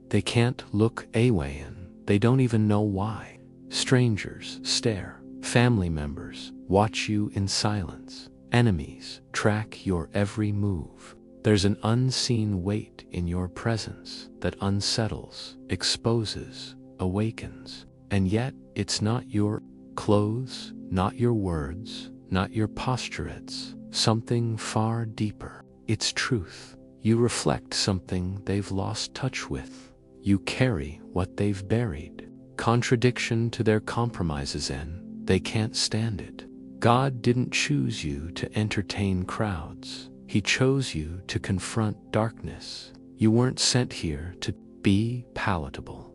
They can't look away and they don't even know why. Strangers stare. Family members watch you in silence. Enemies track your every move. There's an unseen weight in your presence that unsettles, exposes, awakens. And yet, it's not your clothes, not your words, not your posture. It's something far deeper. It's truth. You reflect something they've lost touch with. You carry what they've buried. Contradiction to their compromises, and they can't stand it. God didn't choose you to entertain crowds. He chose you to confront darkness. You weren't sent here to be palatable.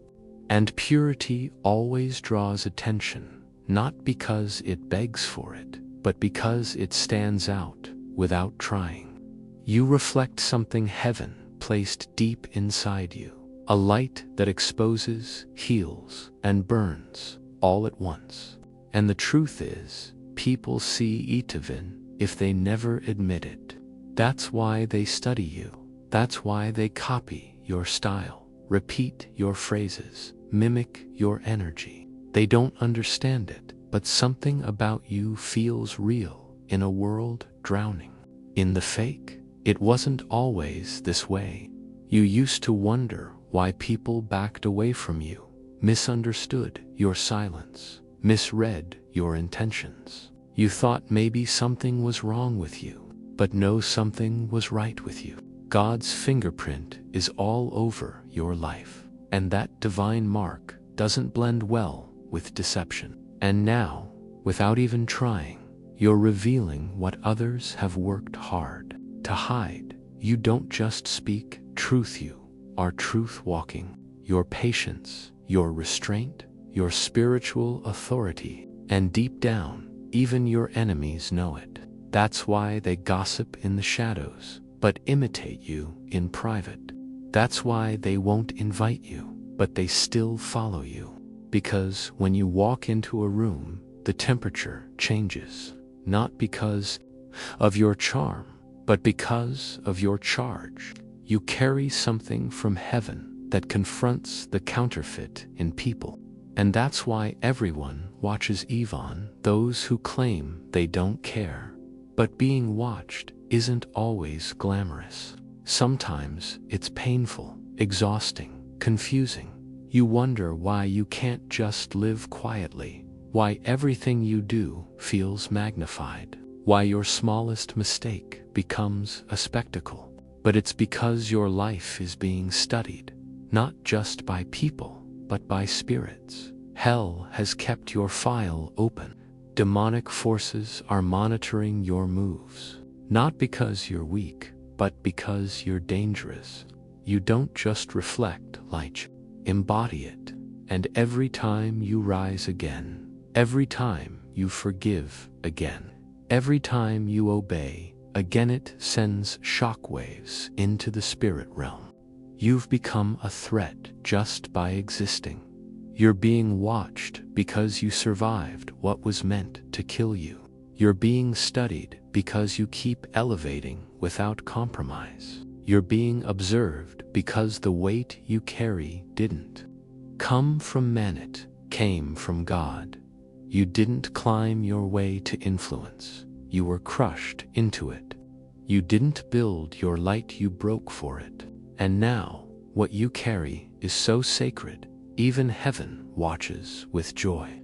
And purity always draws attention, not because it begs for it, but because it stands out without trying. You reflect something heaven placed deep inside you, a light that exposes, heals, and burns all at once. And the truth is, people see it even if they never admit it. That's why they study you. That's why they copy your style, repeat your phrases, mimic your energy. They don't understand it, but something about you feels real in a world drowning in the fake. It wasn't always this way. You used to wonder why people backed away from you, misunderstood your silence, misread your intentions. You thought maybe something was wrong with you, but no, something was right with you. God's fingerprint is all over your life, and that divine mark doesn't blend well with deception. And now, without even trying, you're revealing what others have worked hard to hide. You don't just speak truth, you are truth walking. Your patience, your restraint, your spiritual authority, and deep down, even your enemies know it. That's why they gossip in the shadows, but imitate you in private. That's why they won't invite you, but they still follow you. Because when you walk into a room, the temperature changes, not because of your charm, but because of your charge. You carry something from heaven that confronts the counterfeit in people. And that's why everyone watches Yvonne, those who claim they don't care. But being watched isn't always glamorous. Sometimes it's painful, exhausting, confusing. You wonder why you can't just live quietly, why everything you do feels magnified, why your smallest mistake becomes a spectacle. But it's because your life is being studied, not just by people, but by spirits. Hell has kept your file open. Demonic forces are monitoring your moves, not because you're weak, but because you're dangerous. You don't just reflect light, embody it. And every time you rise again, every time you forgive again, every time you obey again, it sends shockwaves into the spirit realm. You've become a threat just by existing. You're being watched because you survived what was meant to kill you. You're being studied because you keep elevating without compromise. You're being observed because the weight you carry didn't come from man, it came from God. You didn't climb your way to influence. You were crushed into it. You didn't build your light, you broke for it. And now, what you carry is so sacred, even heaven watches with joy.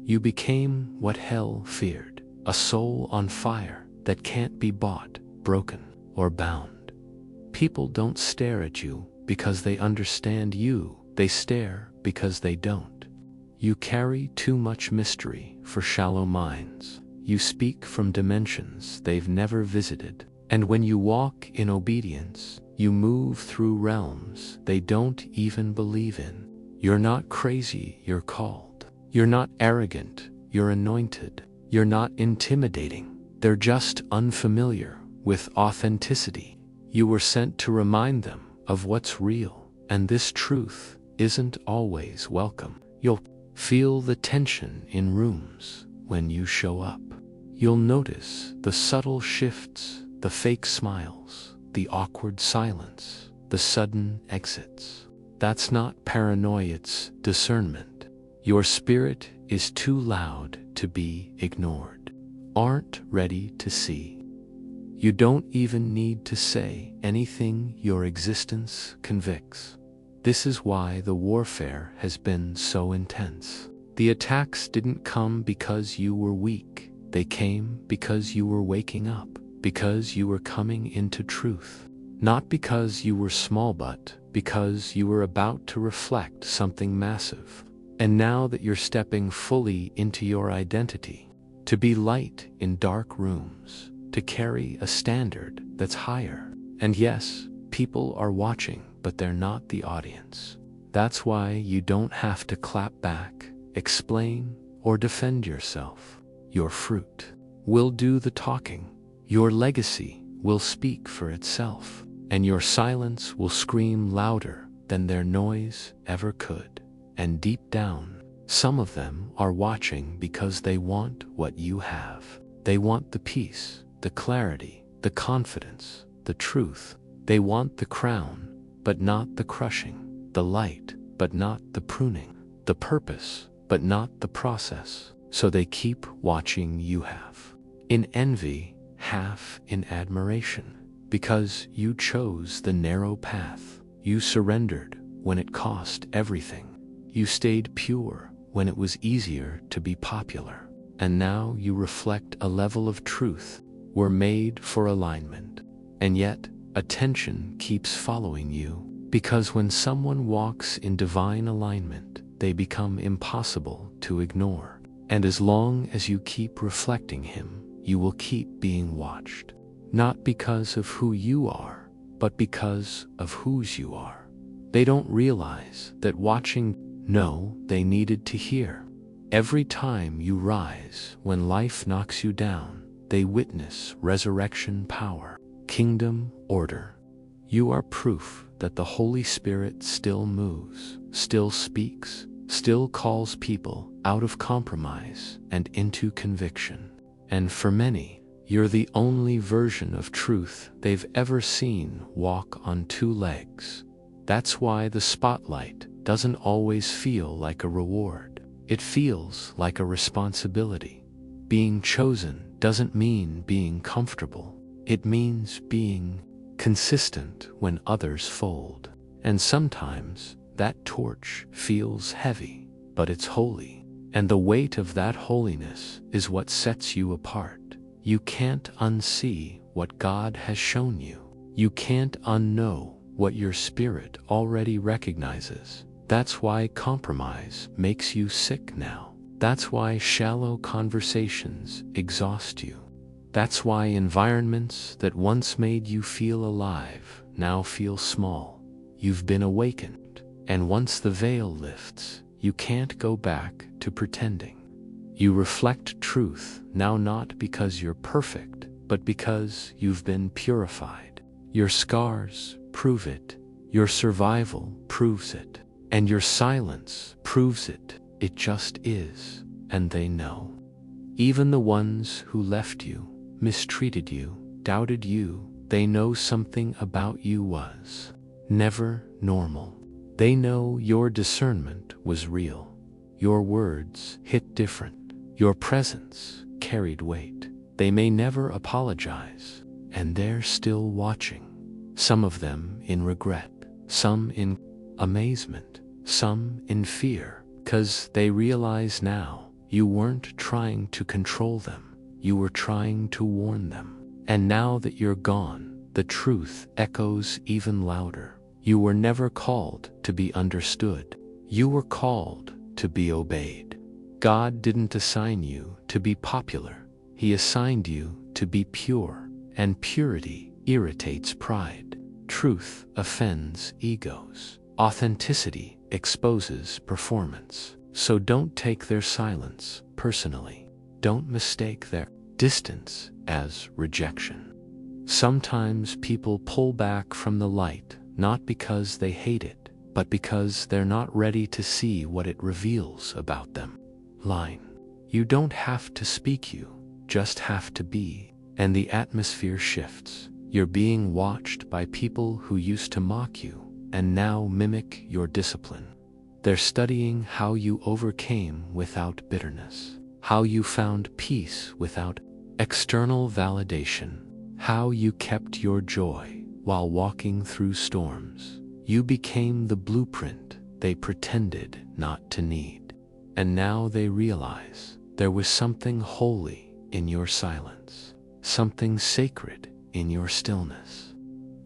You became what hell feared, a soul on fire that can't be bought, broken, or bound. People don't stare at you because they understand you, they stare because they don't. You carry too much mystery for shallow minds. You speak from dimensions they've never visited. And when you walk in obedience, you move through realms they don't even believe in. You're not crazy, you're called. You're not arrogant, you're anointed. You're not intimidating, they're just unfamiliar with authenticity. You were sent to remind them of what's real, and this truth isn't always welcome. You'll feel the tension in rooms when you show up. You'll notice the subtle shifts, the fake smiles, the awkward silence, the sudden exits. That's not paranoia, it's discernment. Your spirit is too loud to be ignored. Aren't ready to see. You don't even need to say anything, your existence convicts. This is why the warfare has been so intense. The attacks didn't come because you were weak. They came because you were waking up, because you were coming into truth. Not because you were small, but because you were about to reflect something massive. And now that you're stepping fully into your identity, to be light in dark rooms, to carry a standard that's higher. And yes, people are watching, but they're not the audience. That's why you don't have to clap back, explain, or defend yourself. Your fruit will do the talking. Your legacy will speak for itself, and your silence will scream louder than their noise ever could. And deep down, some of them are watching because they want what you have. They want the peace, the clarity, the confidence, the truth. They want the crown, but not the crushing, the light, but not the pruning, the purpose, but not the process. So they keep watching you half in envy, half in admiration, because you chose the narrow path. You surrendered when it cost everything. You stayed pure when it was easier to be popular. And now you reflect a level of truth. We're made for alignment. And yet, attention keeps following you, because when someone walks in divine alignment, they become impossible to ignore. And as long as you keep reflecting him, you will keep being watched. Not because of who you are, but because of whose you are. They don't realize that watching. No, they needed to hear. Every time you rise, when life knocks you down, they witness resurrection power, kingdom order. You are proof that the Holy Spirit still moves, still speaks, still calls people out of compromise and into conviction. And for many, you're the only version of truth they've ever seen walk on two legs. That's why the spotlight doesn't always feel like a reward. It feels like a responsibility. Being chosen doesn't mean being comfortable. It means being consistent when others fold. And sometimes that torch feels heavy, but it's holy. And the weight of that holiness is what sets you apart. You can't unsee what God has shown you. You can't unknow what your spirit already recognizes. That's why compromise makes you sick now. That's why shallow conversations exhaust you. That's why environments that once made you feel alive now feel small. You've been awakened, and once the veil lifts, you can't go back to pretending. You reflect truth now, not because you're perfect, but because you've been purified. Your scars prove it. Your survival proves it. And your silence proves it. It just is, and they know. Even the ones who left you, mistreated you, doubted you, they know something about you was never normal. They know your discernment was real. Your words hit different. Your presence carried weight. They may never apologize, and they're still watching. Some of them in regret, some in amazement, some in fear, 'cause they realize now you weren't trying to control them, you were trying to warn them. And now that you're gone, the truth echoes even louder. You were never called to be understood. You were called to be obeyed. God didn't assign you to be popular. He assigned you to be pure, and purity irritates pride. Truth offends egos. Authenticity exposes performance. So don't take their silence personally. Don't mistake their distance as rejection. Sometimes people pull back from the light, not because they hate it, but because they're not ready to see what it reveals about them. Line. You don't have to speak, you just have to be. And the atmosphere shifts. You're being watched by people who used to mock you, and now mimic your discipline. They're studying how you overcame without bitterness, how you found peace without external validation, how you kept your joy while walking through storms. You became the blueprint they pretended not to need. And now they realize there was something holy in your silence, something sacred in your stillness.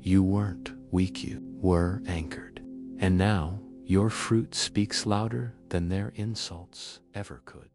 You weren't weak, you were anchored. And now your fruit speaks louder than their insults ever could.